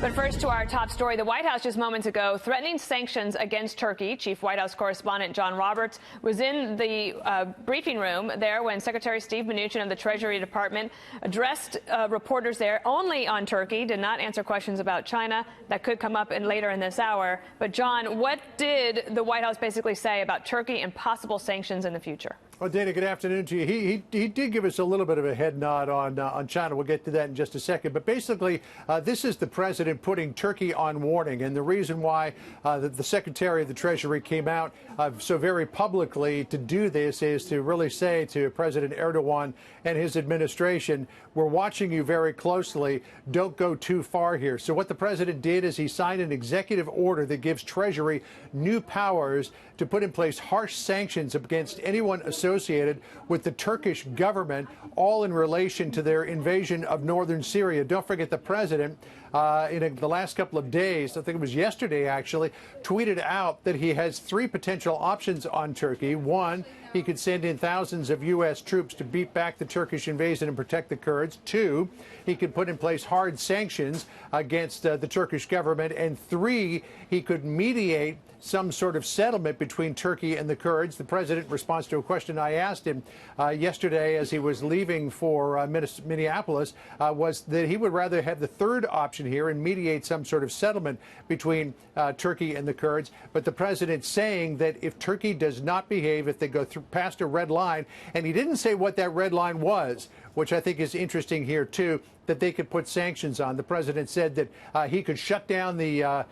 But first to our top story. The White House just moments ago threatening sanctions against Turkey. Chief White House correspondent John Roberts was in the briefing room there when Secretary Steve Mnuchin of the Treasury Department addressed reporters there only on Turkey, did not answer questions about China. That could come up later in this hour. But, John, what did the White House basically say about Turkey and possible sanctions in the future? Well, Dana, good afternoon to you. He did give us a little bit of a head nod on China. We'll get to that in just a second. But basically, this is the president putting Turkey on warning. And the reason why the Secretary of the Treasury came out so very publicly to do this is to really say to President Erdogan and his administration, we're watching you very closely. Don't go too far here. So what the president did is he signed an executive order that gives Treasury new powers to put in place harsh sanctions against anyone associated with the Turkish government, all in relation to their invasion of northern Syria. Don't forget the president, in the last couple of days, I think it was yesterday actually, tweeted out that he has three potential options on Turkey. One, he could send in thousands of U.S. troops to beat back the Turkish invasion and protect the Kurds. Two, he could put in place hard sanctions against the Turkish government. And three, he could mediate some sort of settlement between Turkey and the Kurds. The president, in response to a question I asked him yesterday as he was leaving for Minneapolis, was that he would rather have the third option here and mediate some sort of settlement between Turkey and the Kurds. But the president saying that if Turkey does not behave, if they go past a red line, and he didn't say what that red line was, which I think is interesting here, too, that they could put sanctions on. The president said that he could shut down the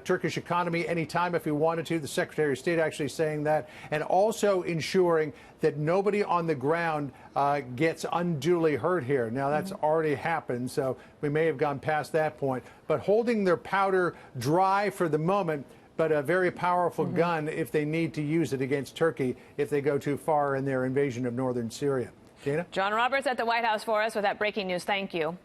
Turkish economy anytime if he wanted to. The Secretary of State actually saying that, and also ensuring that nobody on the ground gets unduly hurt here. Now, that's already happened, so we may have gone past that point. But holding their powder dry for the moment, but a very powerful gun if they need to use it against Turkey if they go too far in their invasion of northern Syria. Dana? John Roberts at the White House for us with that breaking news. Thank you.